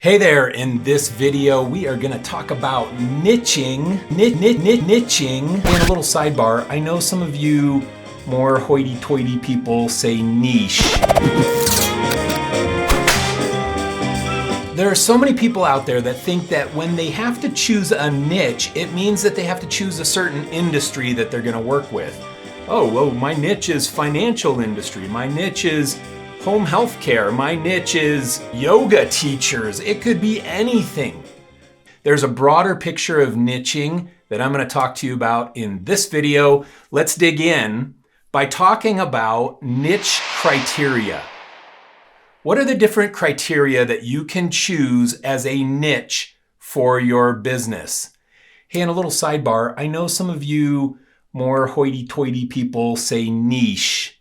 Hey there, in this video we are going to talk about niching. Niching. And a little sidebar, I know some of you more hoity-toity people say niche. There are so many people out there that think that when they have to choose a niche, it means that they have to choose a certain industry that they're going to work with. Oh, well, my niche is financial industry. My niche is home health care. My niche is yoga teachers. It could be anything. There's a broader picture of niching that I'm going to talk to you about in this video. Let's dig in by talking about niche criteria. What are the different criteria that you can choose as a niche for your business? Hey, and a little sidebar, I know some of you more hoity-toity people say niche.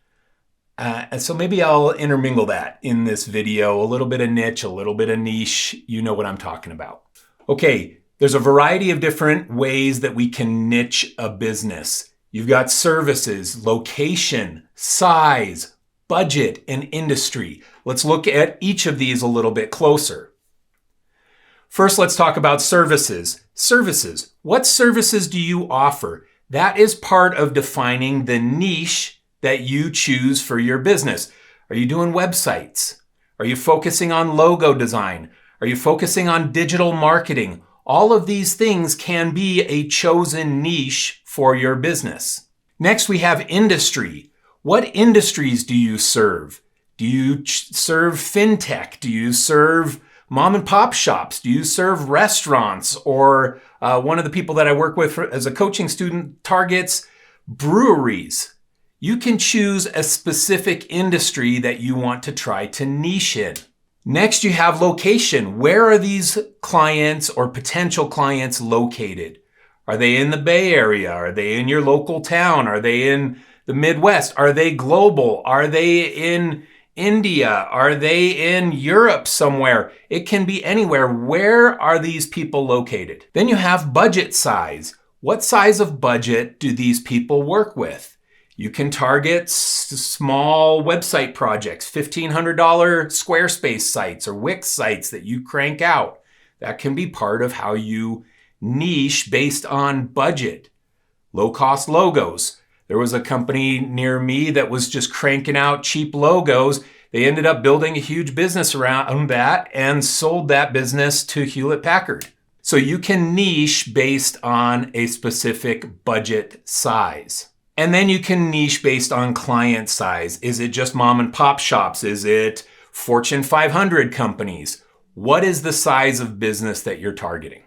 So maybe I'll intermingle that in this video, a little bit of niche, a little bit of niche. You know what I'm talking about. Okay, there's a variety of different ways that we can niche a business. You've got services, location, size, budget, and industry. Let's look at each of these a little bit closer. First, let's talk about services. Services. What services do you offer? That is part of defining the niche that you choose for your business. Are you doing websites? Are you focusing on logo design? Are you focusing on digital marketing? All of these things can be a chosen niche for your business. Next, we have industry. What industries do you serve? Do you serve fintech? Do you serve mom and pop shops? Do you serve restaurants? Or one of the people that I work with as a coaching student targets breweries. You can choose a specific industry that you want to try to niche in. Next, you have location. Where are these clients or potential clients located? Are they in the Bay Area? Are they in your local town? Are they in the Midwest? Are they global? Are they in India? Are they in Europe somewhere? It can be anywhere. Where are these people located? Then you have budget size. What size of budget do these people work with? You can target small website projects, $1,500 Squarespace sites or Wix sites that you crank out. That can be part of how you niche based on budget. Low-cost logos. There was a company near me that was just cranking out cheap logos. They ended up building a huge business around that and sold that business to Hewlett-Packard. So you can niche based on a specific budget size. And then you can niche based on client size. Is it just mom and pop shops? Is it Fortune 500 companies? What is the size of business that you're targeting?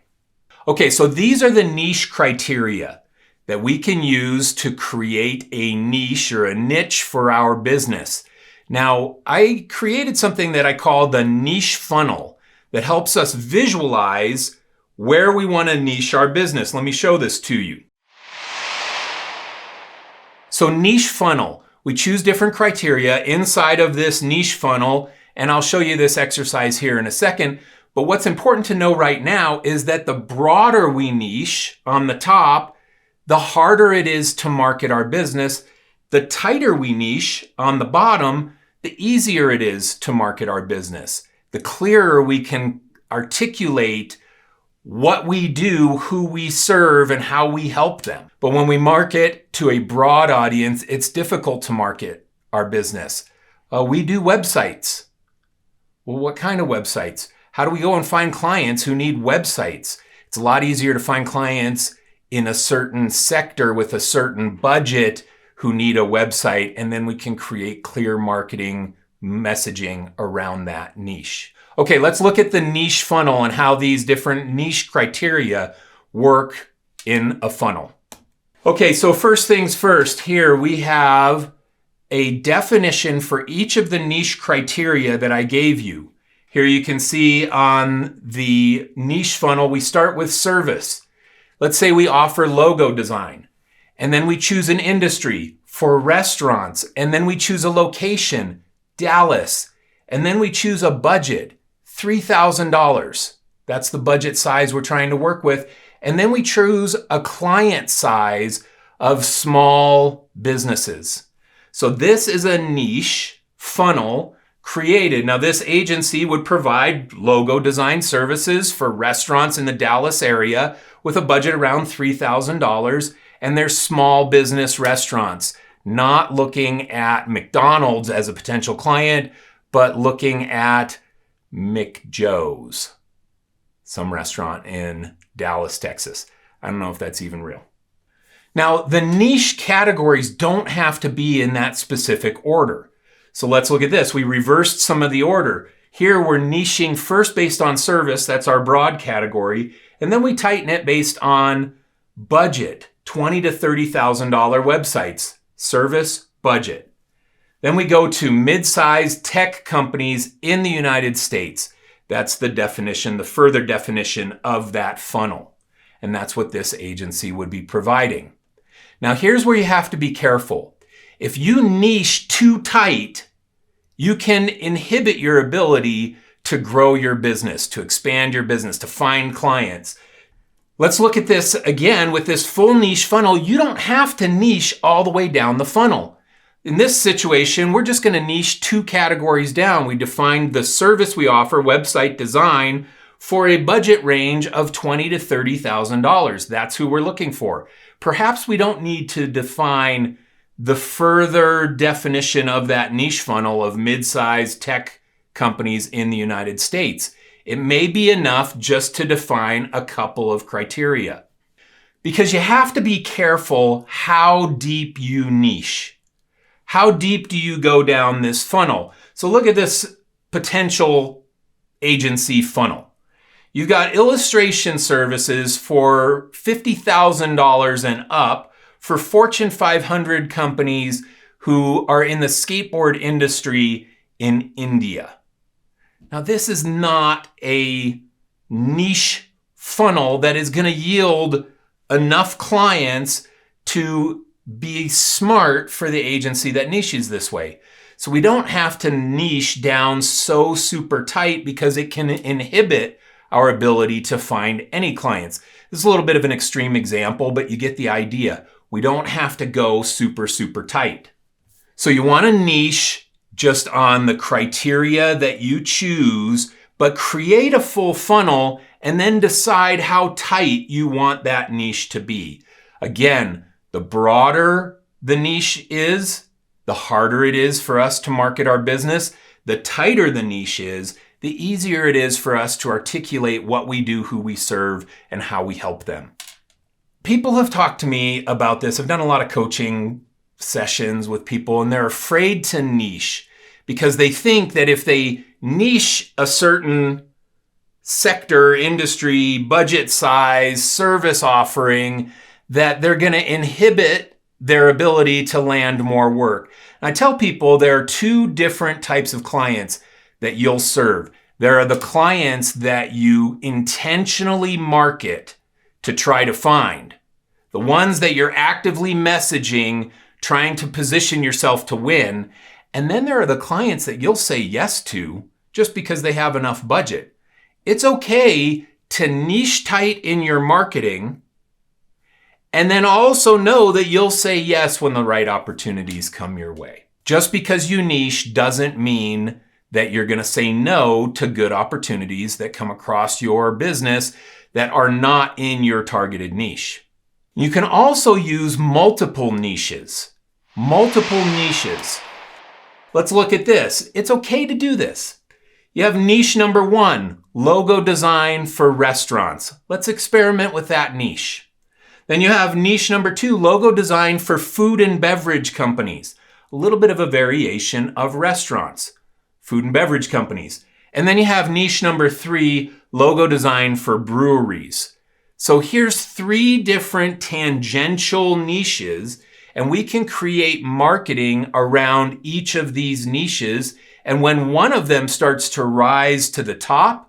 Okay, so these are the niche criteria that we can use to create a niche or a niche for our business. Now, I created something that I call the niche funnel that helps us visualize where we want to niche our business. Let me show this to you. So niche funnel, we choose different criteria inside of this niche funnel, and I'll show you this exercise here in a second. But what's important to know right now is that the broader we niche on the top, the harder it is to market our business. The tighter we niche on the bottom, the easier it is to market our business. The clearer we can articulate what we do, who we serve, and how we help them. But when we market to a broad audience, it's difficult to market our business. We do websites. Well, what kind of websites? How do we go and find clients who need websites? It's a lot easier to find clients in a certain sector with a certain budget who need a website, and then we can create clear marketing messaging around that niche. Okay, let's look at the niche funnel and how these different niche criteria work in a funnel. Okay, so first things first, here we have a definition for each of the niche criteria that I gave you. Here you can see on the niche funnel, we start with service. Let's say we offer logo design, and then we choose an industry for restaurants, and then we choose a location, Dallas, and then we choose a budget, $3,000. That's the budget size we're trying to work with. And then we choose a client size of small businesses. So this is a niche funnel created. Now, this agency would provide logo design services for restaurants in the Dallas area with a budget around $3,000, and they're small business restaurants, not looking at McDonald's as a potential client, but looking at McJoe's, some restaurant in Dallas, Texas. I don't know if that's even real. Now, the niche categories don't have to be in that specific order. So let's look at this. We reversed some of the order. Here we're niching first based on service, that's our broad category, and then we tighten it based on budget, $20,000 to $30,000 websites, service, budget. Then we go to mid-sized tech companies in the United States. That's the definition, the further definition of that funnel. And that's what this agency would be providing. Now here's where you have to be careful. If you niche too tight, you can inhibit your ability to grow your business, to expand your business, to find clients. Let's look at this again with this full niche funnel. You don't have to niche all the way down the funnel. In this situation, we're just going to niche 2 categories down. We defined the service we offer, website design, for a budget range of $20,000 to $30,000. That's who we're looking for. Perhaps we don't need to define the further definition of that niche funnel of mid-sized tech companies in the United States. It may be enough just to define a couple of criteria. Because you have to be careful how deep you niche. How deep do you go down this funnel? So look at this potential agency funnel. You've got illustration services for $50,000 and up for Fortune 500 companies who are in the skateboard industry in India. Now, this is not a niche funnel that is going to yield enough clients to be smart for the agency that niches this way. So we don't have to niche down so super tight because it can inhibit our ability to find any clients. This is a little bit of an extreme example, but you get the idea. We don't have to go super, super tight. So you want to niche just on the criteria that you choose, but create a full funnel and then decide how tight you want that niche to be. Again, the broader the niche is, the harder it is for us to market our business. The tighter the niche is, the easier it is for us to articulate what we do, who we serve, and how we help them. People have talked to me about this. I've done a lot of coaching sessions with people, and they're afraid to niche because they think that if they niche a certain sector, industry, budget size, service offering, that they're going to inhibit their ability to land more work. And I tell people there are 2 different types of clients that you'll serve. There are the clients that you intentionally market to try to find. The ones that you're actively messaging, trying to position yourself to win. And then there are the clients that you'll say yes to just because they have enough budget. It's okay to niche tight in your marketing and then also know that you'll say yes when the right opportunities come your way. Just because you niche doesn't mean that you're going to say no to good opportunities that come across your business that are not in your targeted niche. You can also use multiple niches. Multiple niches. Let's look at this. It's okay to do this. You have niche number 1, logo design for restaurants. Let's experiment with that niche. Then you have niche number 2, logo design for food and beverage companies. A little bit of a variation of restaurants, food and beverage companies. And then you have niche number 3, logo design for breweries. So here's 3 different tangential niches, and we can create marketing around each of these niches. And when one of them starts to rise to the top,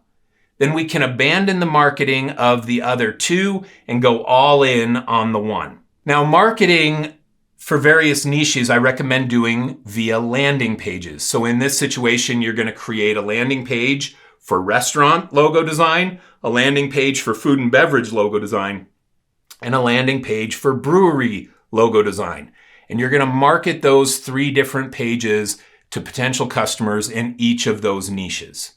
then we can abandon the marketing of the other 2 and go all in on the one. Now, marketing for various niches, I recommend doing via landing pages. So in this situation, you're going to create a landing page for restaurant logo design, a landing page for food and beverage logo design, and a landing page for brewery logo design. And you're going to market those 3 different pages to potential customers in each of those niches.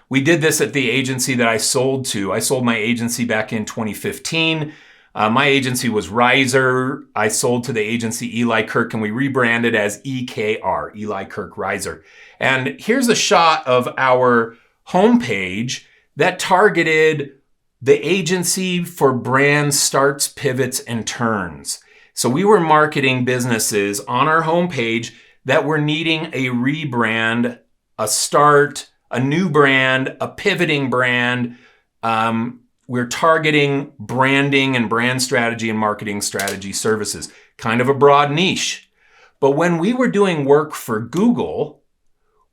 We did this at the agency that I sold to. I sold my agency back in 2015. My agency was Riser. I sold to the agency Eli Kirk, and we rebranded as EKR, Eli Kirk Riser. And here's a shot of our homepage that targeted the agency for brand starts, pivots, and turns. So we were marketing businesses on our homepage that were needing a rebrand, a start, a new brand, a pivoting brand. We're targeting branding and brand strategy and marketing strategy services, kind of a broad niche. But when we were doing work for Google,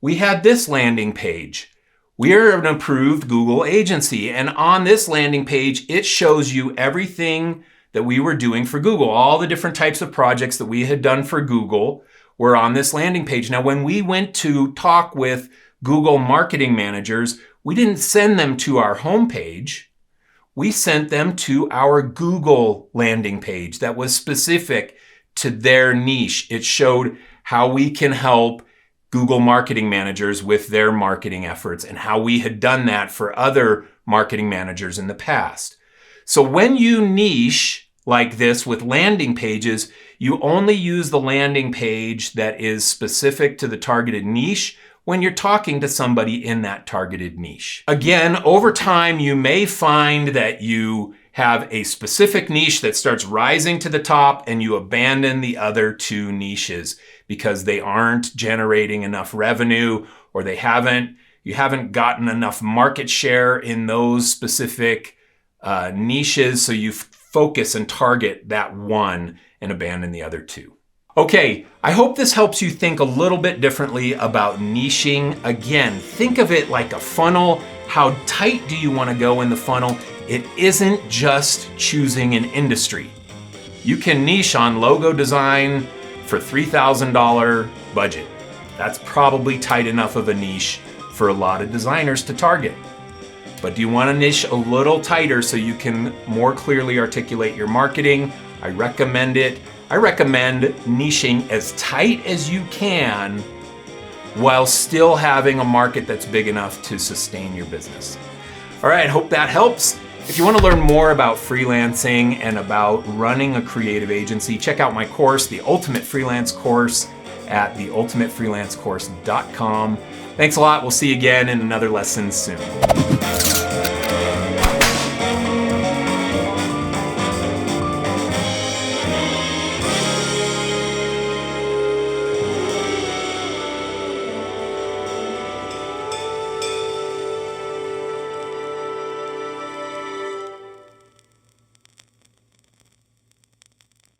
we had this landing page. We are an approved Google agency, and on this landing page, it shows you everything that we were doing for Google. All the different types of projects that we had done for Google were on this landing page. Now, when we went to talk with Google marketing managers, we didn't send them to our homepage. We sent them to our Google landing page that was specific to their niche. It showed how we can help Google marketing managers with their marketing efforts and how we had done that for other marketing managers in the past. So when you niche like this with landing pages, you only use the landing page that is specific to the targeted niche when you're talking to somebody in that targeted niche. Again, over time, you may find that you have a specific niche that starts rising to the top and you abandon the other two niches because they aren't generating enough revenue, or you haven't gotten enough market share in those specific niches, so you focus and target that one and abandon the other two. Okay, I hope this helps you think a little bit differently about niching. Again, think of it like a funnel. How tight do you want to go in the funnel? It isn't just choosing an industry. You can niche on logo design for $3,000 budget. That's probably tight enough of a niche for a lot of designers to target. But do you want to niche a little tighter so you can more clearly articulate your marketing? I recommend it. I recommend niching as tight as you can while still having a market that's big enough to sustain your business. All right, hope that helps. If you want to learn more about freelancing and about running a creative agency, check out my course, The Ultimate Freelance Course, at theultimatefreelancecourse.com. Thanks a lot. We'll see you again in another lesson soon.